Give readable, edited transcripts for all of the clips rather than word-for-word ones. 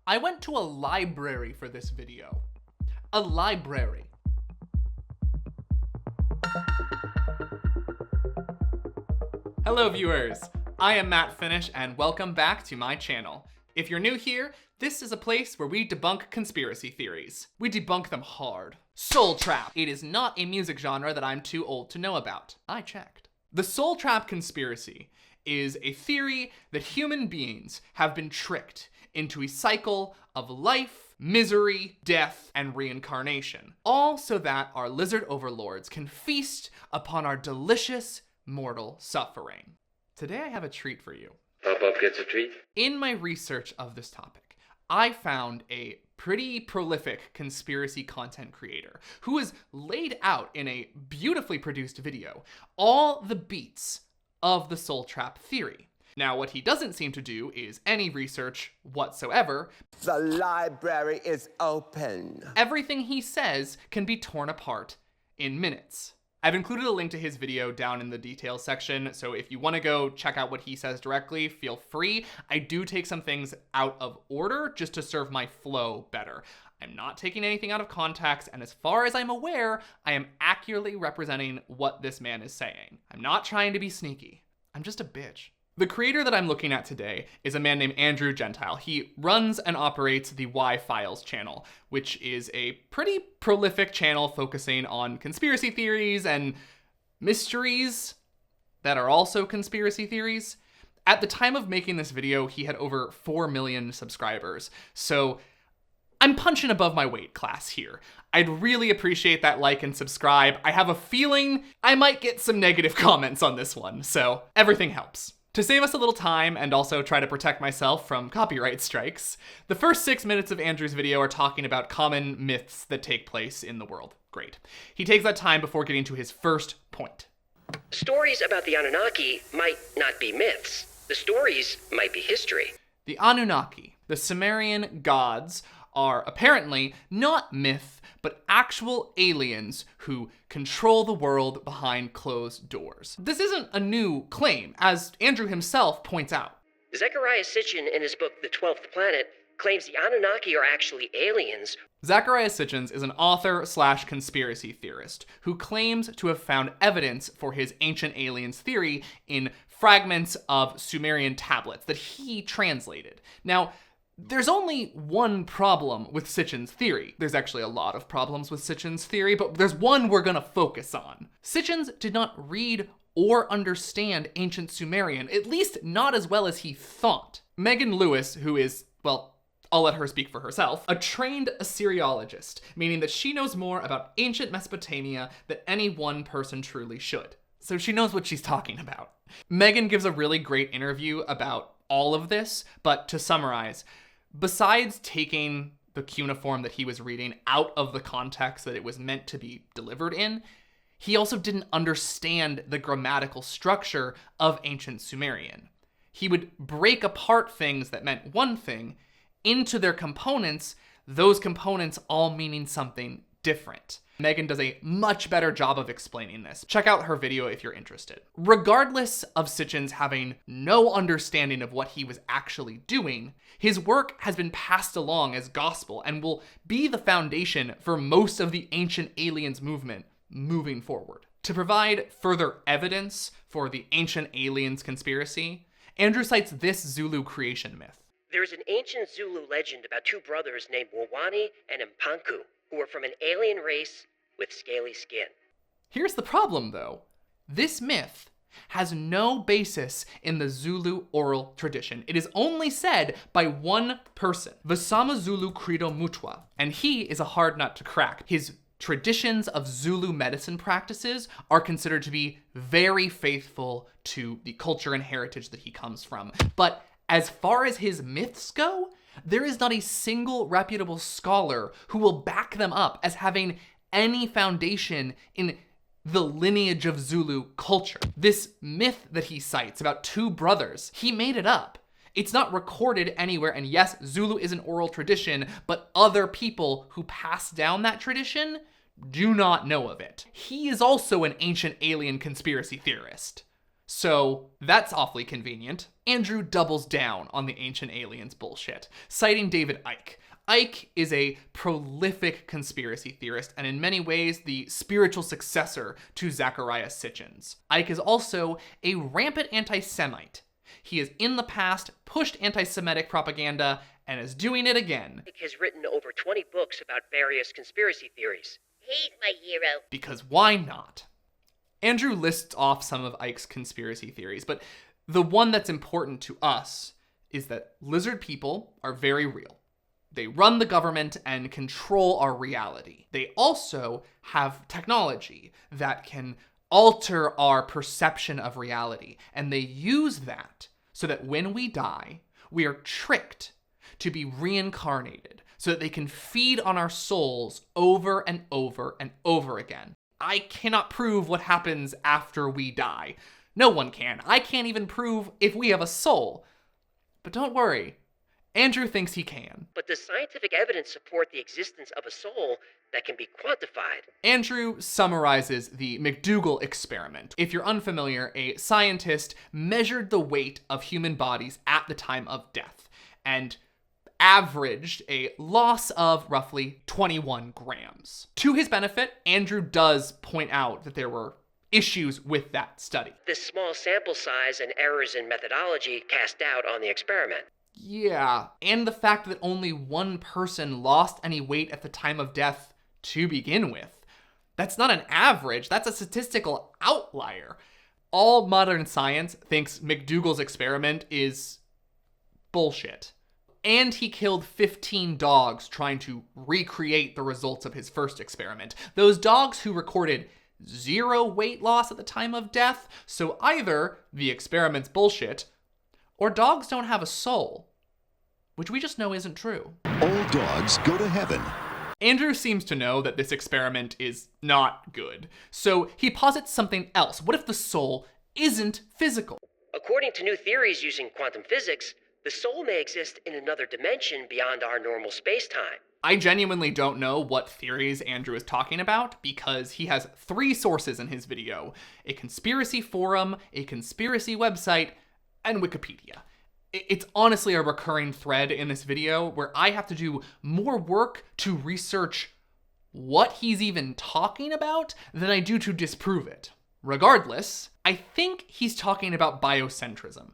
I went to a library for this video. A library. Hello viewers, I am Matt Finish and welcome back to my channel. If you're new here, this is a place where we debunk conspiracy theories. We debunk them hard. Soul Trap. It is not a music genre that I'm too old to know about. I checked. The Soul Trap conspiracy is a theory that human beings have been tricked into a cycle of life, misery, death, and reincarnation. All so that our lizard overlords can feast upon our delicious mortal suffering. Today I have a treat for you. Pop-Up gets a treat? In my research of this topic, I found a pretty prolific conspiracy content creator who has laid out in a beautifully produced video all the beats of the Soul Trap theory. Now, what he doesn't seem to do is any research whatsoever. The library is open. Everything he says can be torn apart in minutes. I've included a link to his video down in the details section, so if you want to go check out what he says directly, feel free. I do take some things out of order just to serve my flow better. I'm not taking anything out of context, and as far as I'm aware, I am accurately representing what this man is saying. I'm not trying to be sneaky. I'm just a bitch. The creator that I'm looking at today is a man named Andrew Gentile. He runs and operates the Why Files channel, which is a pretty prolific channel focusing on conspiracy theories and mysteries that are also conspiracy theories. At the time of making this video, he had over 4 million subscribers, so I'm punching above my weight class here. I'd really appreciate that like and subscribe. I have a feeling I might get some negative comments on this one, so everything helps. To save us a little time and also try to protect myself from copyright strikes, the first 6 minutes of Andrew's video are talking about common myths that take place in the world. Great. He takes that time before getting to his first point. Stories about the Anunnaki might not be myths. The stories might be history. The Anunnaki, the Sumerian gods, are apparently not myth, but actual aliens who control the world behind closed doors. This isn't a new claim, as Andrew himself points out. Zecharia Sitchin, in his book The 12th Planet, claims the Anunnaki are actually aliens. Zecharia Sitchin is an author/conspiracy theorist who claims to have found evidence for his ancient aliens theory in fragments of Sumerian tablets that he translated. Now, there's only one problem with Sitchin's theory. There's actually a lot of problems with Sitchin's theory, but there's one we're gonna focus on. Sitchin did not read or understand ancient Sumerian, at least not as well as he thought. Megan Lewis, who is, well, I'll let her speak for herself, a trained Assyriologist, meaning that she knows more about ancient Mesopotamia than any one person truly should. So she knows what she's talking about. Megan gives a really great interview about all of this, but to summarize, besides taking the cuneiform that he was reading out of the context that it was meant to be delivered in, he also didn't understand the grammatical structure of ancient Sumerian. He would break apart things that meant one thing into their components, those components all meaning something different. Megan does a much better job of explaining this. Check out her video if you're interested. Regardless of Sitchin's having no understanding of what he was actually doing, his work has been passed along as gospel and will be the foundation for most of the ancient aliens movement moving forward. To provide further evidence for the ancient aliens conspiracy, Andrew cites this Zulu creation myth. There is an ancient Zulu legend about two brothers named Wawani and Mpanku, who were from an alien race with scaly skin. Here's the problem, though. This myth has no basis in the Zulu oral tradition. It is only said by one person, Vasama Zulu Credo Mutwa, and he is a hard nut to crack. His traditions of Zulu medicine practices are considered to be very faithful to the culture and heritage that he comes from. But as far as his myths go, there is not a single reputable scholar who will back them up as having any foundation in the lineage of Zulu culture. This myth that he cites about two brothers, he made it up. It's not recorded anywhere, and yes, Zulu is an oral tradition, but other people who pass down that tradition do not know of it. He is also an ancient alien conspiracy theorist. So that's awfully convenient. Andrew doubles down on the ancient aliens bullshit, citing David Icke. Icke is a prolific conspiracy theorist and in many ways the spiritual successor to Zecharia Sitchin's. Icke is also a rampant anti-Semite. He has in the past pushed anti-Semitic propaganda and is doing it again. Icke has written over 20 books about various conspiracy theories. He's my hero. Because why not? Andrew lists off some of Icke's conspiracy theories, but the one that's important to us is that lizard people are very real. They run the government and control our reality. They also have technology that can alter our perception of reality, and they use that so that when we die, we are tricked to be reincarnated so that they can feed on our souls over and over and over again. I cannot prove what happens after we die. No one can. I can't even prove if we have a soul. But don't worry, Andrew thinks he can. But does scientific evidence support the existence of a soul that can be quantified? Andrew summarizes the McDougall experiment. If you're unfamiliar, a scientist measured the weight of human bodies at the time of death and averaged a loss of roughly 21 grams. To his benefit, Andrew does point out that there were issues with that study. This small sample size and errors in methodology cast doubt on the experiment. Yeah, and the fact that only one person lost any weight at the time of death to begin with. That's not an average, that's a statistical outlier. All modern science thinks McDougall's experiment is bullshit. And he killed 15 dogs trying to recreate the results of his first experiment. Those dogs who recorded 0 weight loss at the time of death, so either the experiment's bullshit, or dogs don't have a soul, which we just know isn't true. All dogs go to heaven. Andrew seems to know that this experiment is not good, so he posits something else. What if the soul isn't physical? According to new theories using quantum physics, the soul may exist in another dimension beyond our normal space-time. I genuinely don't know what theories Andrew is talking about because he has 3 sources in his video: a conspiracy forum, a conspiracy website, and Wikipedia. It's honestly a recurring thread in this video where I have to do more work to research what he's even talking about than I do to disprove it. Regardless, I think he's talking about biocentrism.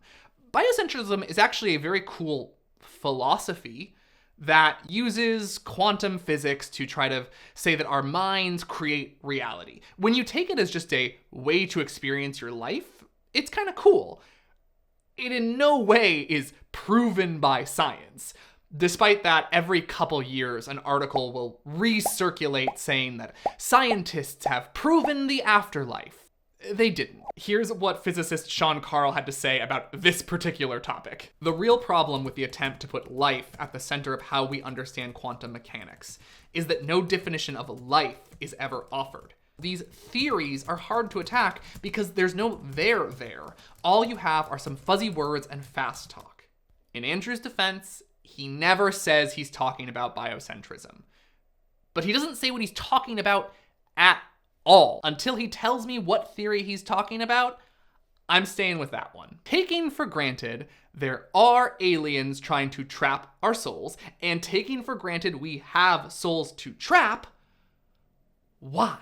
Biocentrism is actually a very cool philosophy that uses quantum physics to try to say that our minds create reality. When you take it as just a way to experience your life, it's kind of cool. It in no way is proven by science. Despite that, every couple years, an article will recirculate saying that scientists have proven the afterlife. They didn't. Here's what physicist Sean Carroll had to say about this particular topic. The real problem with the attempt to put life at the center of how we understand quantum mechanics is that no definition of life is ever offered. These theories are hard to attack because there's no there. All you have are some fuzzy words and fast talk. In Andrew's defense, he never says he's talking about biocentrism. But he doesn't say what he's talking about at all. Until he tells me what theory he's talking about, I'm staying with that one. Taking for granted there are aliens trying to trap our souls, and taking for granted we have souls to trap, why?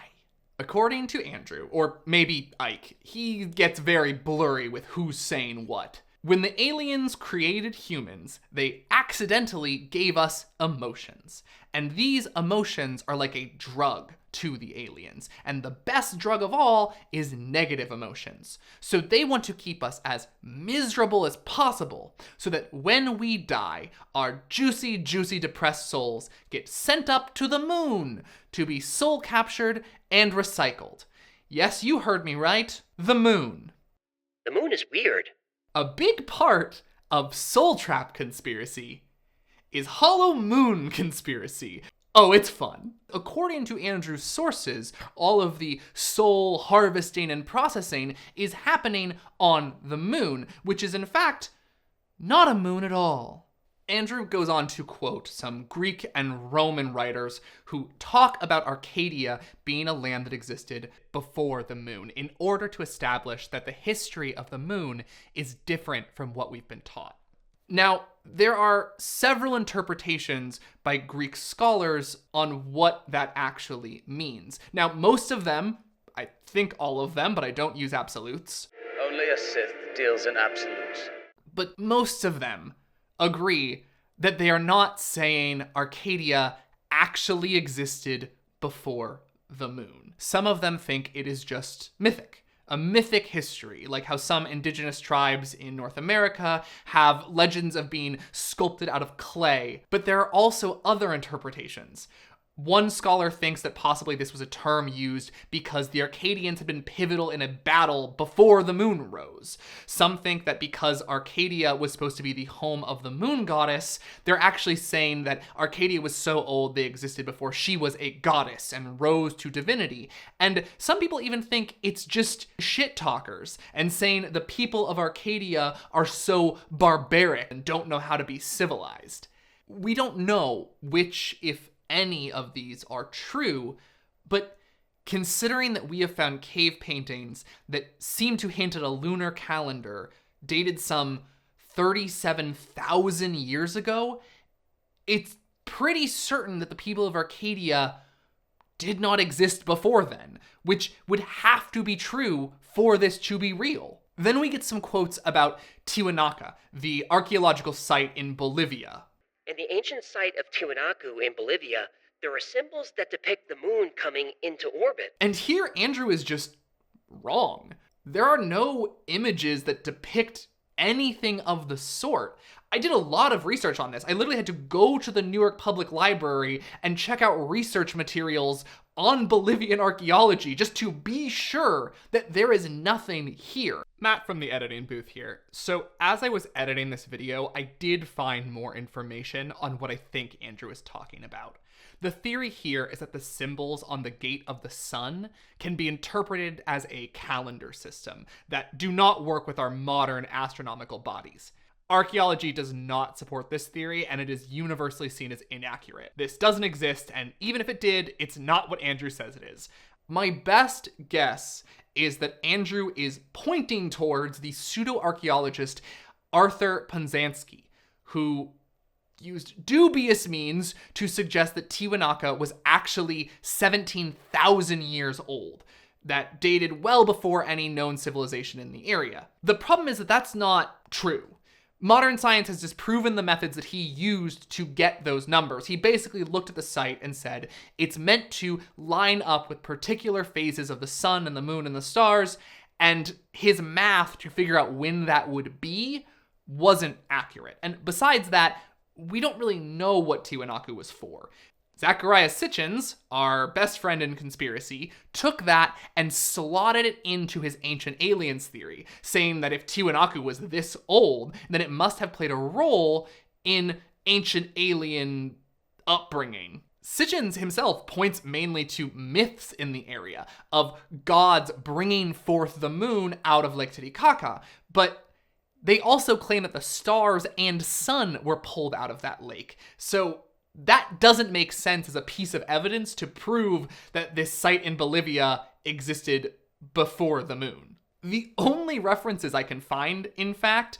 According to Andrew, or maybe Icke, he gets very blurry with who's saying what. When the aliens created humans, they accidentally gave us emotions. And these emotions are like a drug to the aliens. And the best drug of all is negative emotions. So they want to keep us as miserable as possible so that when we die, our juicy, depressed souls get sent up to the moon to be soul captured and recycled. Yes, you heard me right. The moon. The moon is weird. A big part of Soul Trap conspiracy is Hollow Moon conspiracy. Oh, it's fun. According to Andrew's sources, all of the soul harvesting and processing is happening on the moon, which is in fact not a moon at all. Andrew goes on to quote some Greek and Roman writers who talk about Arcadia being a land that existed before the moon in order to establish that the history of the moon is different from what we've been taught. Now, there are several interpretations by Greek scholars on what that actually means. Now, most of them, I think all of them, but I don't use absolutes. Only a Sith deals in absolutes. But most of them agree that they are not saying Arcadia actually existed before the moon. Some of them think it is just mythic. A mythic history, like how some indigenous tribes in North America have legends of being sculpted out of clay. But there are also other interpretations. One scholar thinks that possibly this was a term used because the Arcadians had been pivotal in a battle before the moon rose. Some think that because Arcadia was supposed to be the home of the moon goddess, they're actually saying that Arcadia was so old they existed before she was a goddess and rose to divinity. And some people even think it's just shit talkers and saying the people of Arcadia are so barbaric and don't know how to be civilized. We don't know which, if any of these are true, but considering that we have found cave paintings that seem to hint at a lunar calendar dated some 37,000 years ago, it's pretty certain that the people of Arcadia did not exist before then, which would have to be true for this to be real. Then we get some quotes about Tiwanaku, the archaeological site in Bolivia. In the ancient site of Tiwanaku in Bolivia, there are symbols that depict the moon coming into orbit. And here Andrew is just wrong. There are no images that depict anything of the sort. I did a lot of research on this. I literally had to go to the New York Public Library and check out research materials on Bolivian archaeology just to be sure that there is nothing here. Matt from the editing booth here. So as I was editing this video, I did find more information on what I think Andrew is talking about. The theory here is that the symbols on the gate of the sun can be interpreted as a calendar system that do not work with our modern astronomical bodies. Archaeology does not support this theory, and it is universally seen as inaccurate. This doesn't exist, and even if it did, it's not what Andrew says it is. My best guess is that Andrew is pointing towards the pseudo-archaeologist Arthur Ponzanski, who used dubious means to suggest that Tiwanaku was actually 17,000 years old, that dated well before any known civilization in the area. The problem is that that's not true. Modern science has disproven the methods that he used to get those numbers. He basically looked at the site and said, it's meant to line up with particular phases of the sun and the moon and the stars, and his math to figure out when that would be wasn't accurate. And besides that, we don't really know what Tiwanaku was for. Zecharia Sitchin, our best friend in conspiracy, took that and slotted it into his ancient aliens theory, saying that if Tiwanaku was this old, then it must have played a role in ancient alien upbringing. Sitchin himself points mainly to myths in the area of gods bringing forth the moon out of Lake Titicaca, but they also claim that the stars and sun were pulled out of that lake. So that doesn't make sense as a piece of evidence to prove that this site in Bolivia existed before the moon. The only references I can find, in fact,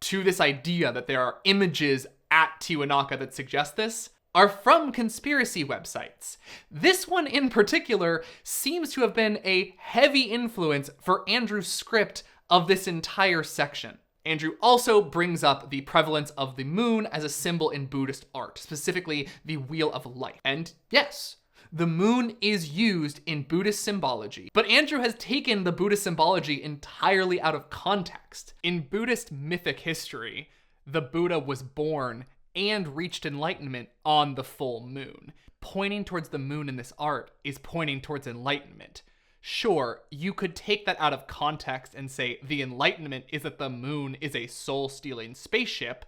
to this idea that there are images at Tiwanaku that suggest this are from conspiracy websites. This one in particular seems to have been a heavy influence for Andrew's script of this entire section. Andrew also brings up the prevalence of the moon as a symbol in Buddhist art, specifically the Wheel of Life. And yes, the moon is used in Buddhist symbology, but Andrew has taken the Buddhist symbology entirely out of context. In Buddhist mythic history, the Buddha was born and reached enlightenment on the full moon. Pointing towards the moon in this art is pointing towards enlightenment. Sure, you could take that out of context and say the enlightenment is that the moon is a soul-stealing spaceship,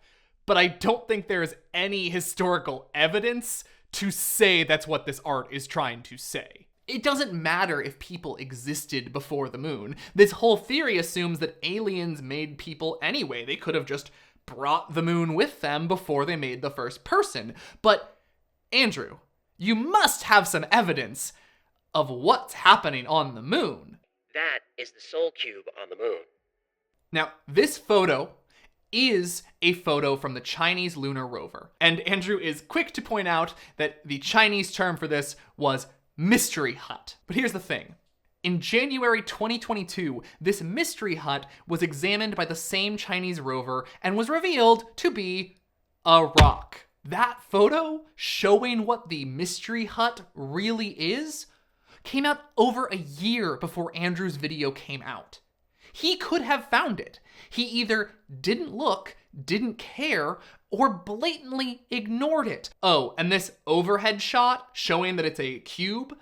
but I don't think there's any historical evidence to say that's what this art is trying to say. It doesn't matter if people existed before the moon. This whole theory assumes that aliens made people anyway. They could have just brought the moon with them before they made the first person. But, Andrew, you must have some evidence of what's happening on the moon. That is the Soul Cube on the moon. Now, this photo is a photo from the Chinese lunar rover. And Andrew is quick to point out that the Chinese term for this was mystery hut. But here's the thing. In January 2022, this mystery hut was examined by the same Chinese rover and was revealed to be a rock. That photo showing what the mystery hut really is came out over a year before Andrew's video came out. He could have found it. He either didn't look, didn't care, or blatantly ignored it. Oh, and this overhead shot showing that it's a cube,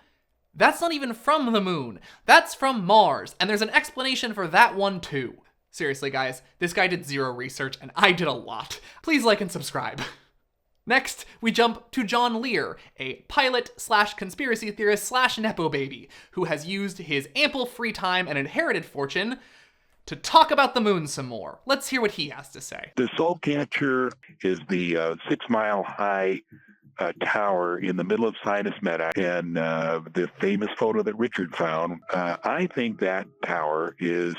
that's not even from the moon. That's from Mars, and there's an explanation for that one too. Seriously, guys, this guy did zero research, and I did a lot. Please like and subscribe. Next, we jump to John Lear, a pilot/conspiracy theorist/nepo baby, who has used his ample free time and inherited fortune to talk about the moon some more. Let's hear what he has to say. The Soul Catcher is the 6 mile high tower in the middle of Sinus Meadow, and the famous photo that Richard found. I think that tower is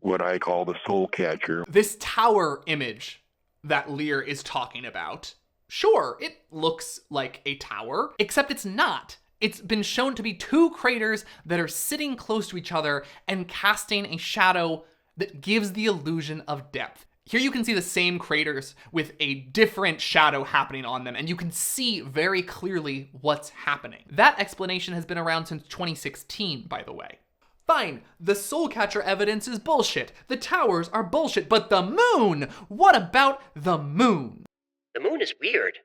what I call the Soul Catcher. This tower image that Lear is talking about, sure, it looks like a tower, except it's not. It's been shown to be two craters that are sitting close to each other and casting a shadow that gives the illusion of depth. Here you can see the same craters with a different shadow happening on them, and you can see very clearly what's happening. That explanation has been around since 2016, by the way. Fine, the Soul Catcher evidence is bullshit. The towers are bullshit, but the moon? What about the moon? The moon is weird.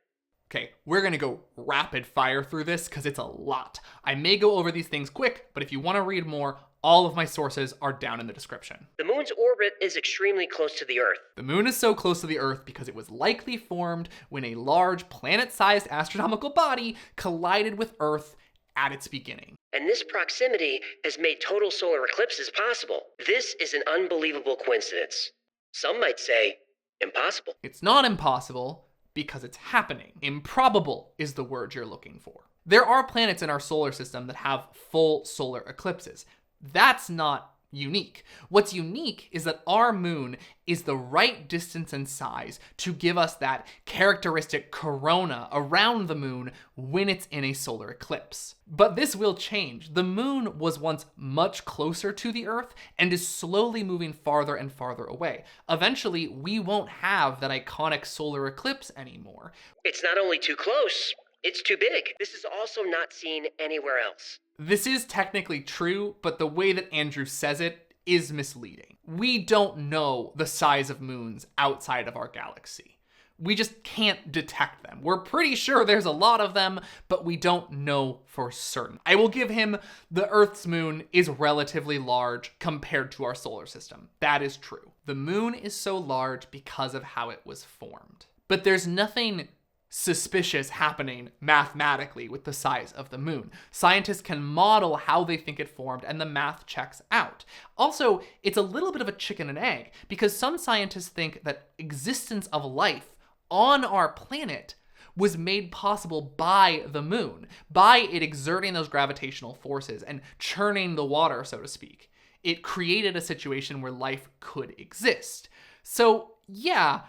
Okay, we're gonna go rapid fire through this because it's a lot. I may go over these things quick, but if you want to read more, all of my sources are down in the description. The moon's orbit is extremely close to the Earth. The moon is so close to the Earth because it was likely formed when a large planet-sized astronomical body collided with Earth at its beginning. And this proximity has made total solar eclipses possible. This is an unbelievable coincidence. Some might say impossible. It's not impossible because it's happening. Improbable is the word you're looking for. There are planets in our solar system that have full solar eclipses. That's not unique. What's unique is that our moon is the right distance and size to give us that characteristic corona around the moon when it's in a solar eclipse. But this will change. The moon was once much closer to the Earth and is slowly moving farther and farther away. Eventually, we won't have that iconic solar eclipse anymore. It's not only too close, it's too big. This is also not seen anywhere else. This is technically true, but the way that Andrew says it is misleading. We don't know the size of moons outside of our galaxy. We just can't detect them. We're pretty sure there's a lot of them, but we don't know for certain. I will give him the Earth's moon is relatively large compared to our solar system. That is true. The moon is so large because of how it was formed. But there's nothing suspicious happening mathematically with the size of the moon. Scientists can model how they think it formed and the math checks out. Also, it's a little bit of a chicken and egg because some scientists think that existence of life on our planet was made possible by the moon, by it exerting those gravitational forces and churning the water, so to speak. It created a situation where life could exist. So yeah,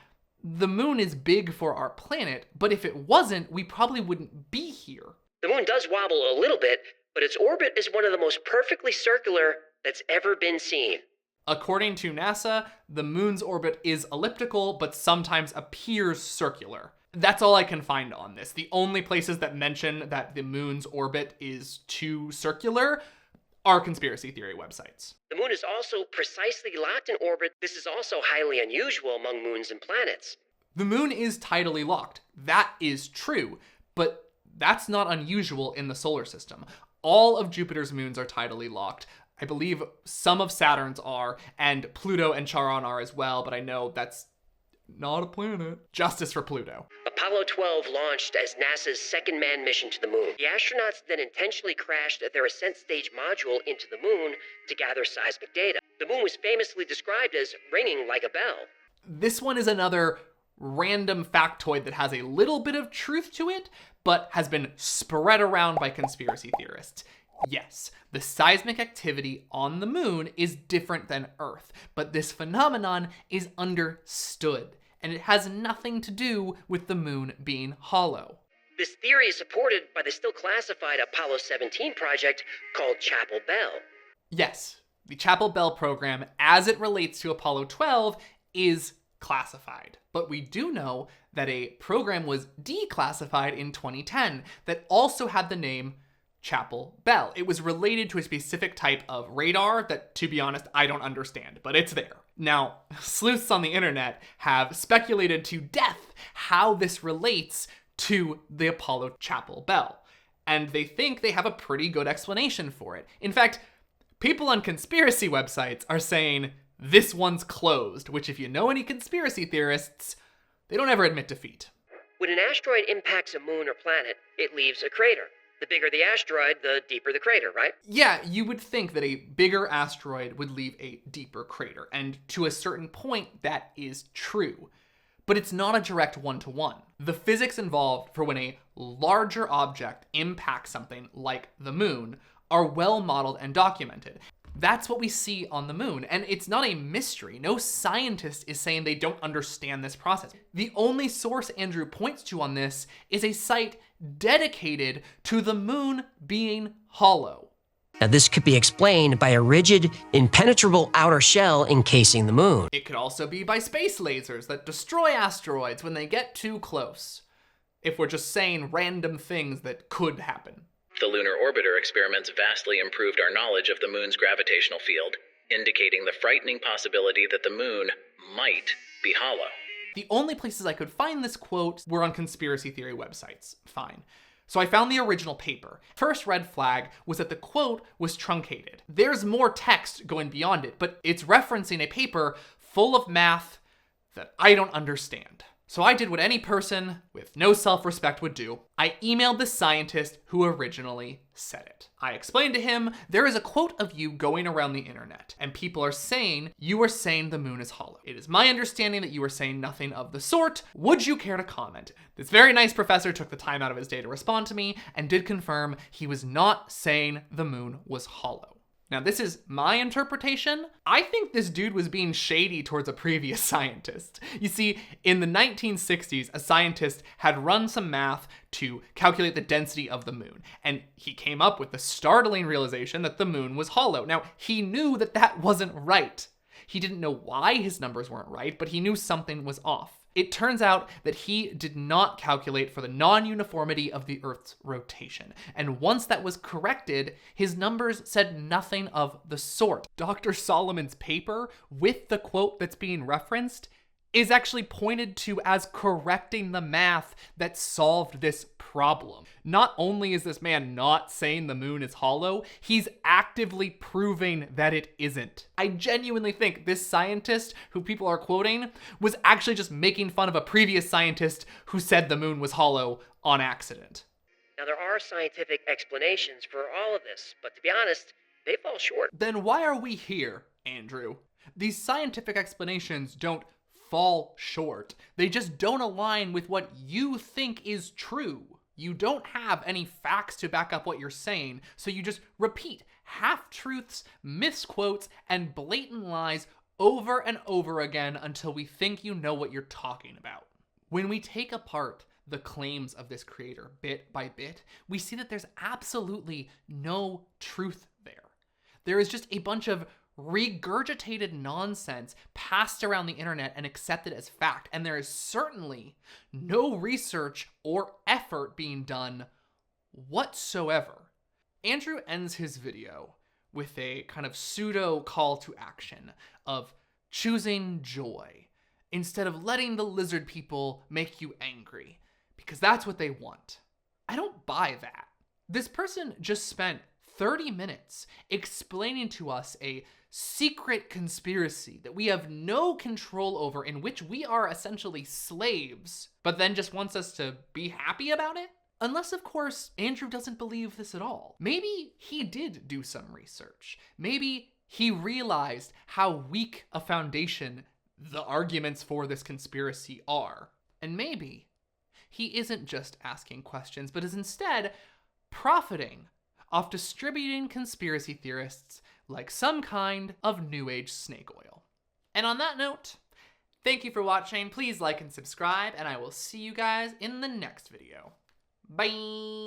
the moon is big for our planet, but if it wasn't, we probably wouldn't be here. The moon does wobble a little bit, but its orbit is one of the most perfectly circular that's ever been seen. According to NASA, the moon's orbit is elliptical, but sometimes appears circular. That's all I can find on this. The only places that mention that the moon's orbit is too circular are conspiracy theory websites. The moon is also precisely locked in orbit. This is also highly unusual among moons and planets. The moon is tidally locked. That is true, but that's not unusual in the solar system. All of Jupiter's moons are tidally locked. I believe some of Saturn's are, and Pluto and Charon are as well, but I know that's not a planet. Justice for Pluto. Apollo 12 launched as NASA's second manned mission to the moon. The astronauts then intentionally crashed their ascent stage module into the moon to gather seismic data. The moon was famously described as ringing like a bell. This one is another random factoid that has a little bit of truth to it, but has been spread around by conspiracy theorists. Yes, the seismic activity on the moon is different than Earth, but this phenomenon is understood, and it has nothing to do with the moon being hollow. This theory is supported by the still classified Apollo 17 project called Chapel Bell. Yes, the Chapel Bell program, as it relates to Apollo 12, is classified. But we do know that a program was declassified in 2010 that also had the name Chapel Bell. It was related to a specific type of radar that, to be honest, I don't understand, but it's there. Now, sleuths on the internet have speculated to death how this relates to the Apollo Chapel Bell, and they think they have a pretty good explanation for it. In fact, people on conspiracy websites are saying this one's closed, which if you know any conspiracy theorists, they don't ever admit defeat. When an asteroid impacts a moon or planet, it leaves a crater. The bigger the asteroid, the deeper the crater, right? Yeah, you would think that a bigger asteroid would leave a deeper crater, and to a certain point, that is true. But it's not a direct one-to-one. The physics involved for when a larger object impacts something like the moon are well modeled and documented. That's what we see on the moon, and it's not a mystery. No scientist is saying they don't understand this process. The only source Andrew points to on this is a site dedicated to the moon being hollow. Now, this could be explained by a rigid, impenetrable outer shell encasing the moon. It could also be by space lasers that destroy asteroids when they get too close, if we're just saying random things that could happen. The lunar orbiter experiments vastly improved our knowledge of the moon's gravitational field, indicating the frightening possibility that the moon might be hollow. The only places I could find this quote were on conspiracy theory websites. Fine. So I found the original paper. First red flag was that the quote was truncated. There's more text going beyond it, but it's referencing a paper full of math that I don't understand. So I did what any person with no self-respect would do. I emailed the scientist who originally said it. I explained to him, there is a quote of you going around the internet, and people are saying you are saying the moon is hollow. It is my understanding that you are saying nothing of the sort. Would you care to comment? This very nice professor took the time out of his day to respond to me and did confirm he was not saying the moon was hollow. Now, this is my interpretation. I think this dude was being shady towards a previous scientist. You see, in the 1960s, a scientist had run some math to calculate the density of the moon, and he came up with the startling realization that the moon was hollow. Now, he knew that that wasn't right. He didn't know why his numbers weren't right, but he knew something was off. It turns out that he did not calculate for the non-uniformity of the Earth's rotation. And once that was corrected, his numbers said nothing of the sort. Dr. Solomon's paper, with the quote that's being referenced, is actually pointed to as correcting the math that solved this problem. Not only is this man not saying the moon is hollow, he's actively proving that it isn't. I genuinely think this scientist who people are quoting was actually just making fun of a previous scientist who said the moon was hollow on accident. Now, there are scientific explanations for all of this, but to be honest, they fall short. Then why are we here, Andrew? These scientific explanations don't fall short. They just don't align with what you think is true. You don't have any facts to back up what you're saying, so you just repeat half-truths, misquotes, and blatant lies over and over again until we think you know what you're talking about. When we take apart the claims of this creator bit by bit, we see that there's absolutely no truth there. There is just a bunch of regurgitated nonsense passed around the internet and accepted as fact, and there is certainly no research or effort being done whatsoever. Andrew ends his video with a kind of pseudo call to action of choosing joy instead of letting the lizard people make you angry, because that's what they want. I don't buy that. This person just spent 30 minutes explaining to us a secret conspiracy that we have no control over, in which we are essentially slaves, but then just wants us to be happy about it? Unless, of course, Andrew doesn't believe this at all. Maybe he did do some research. Maybe he realized how weak a foundation the arguments for this conspiracy are. And maybe he isn't just asking questions, but is instead profiting off distributing conspiracy theorists like some kind of New Age snake oil. And on that note, thank you for watching. Please like and subscribe, and I will see you guys in the next video. Bye!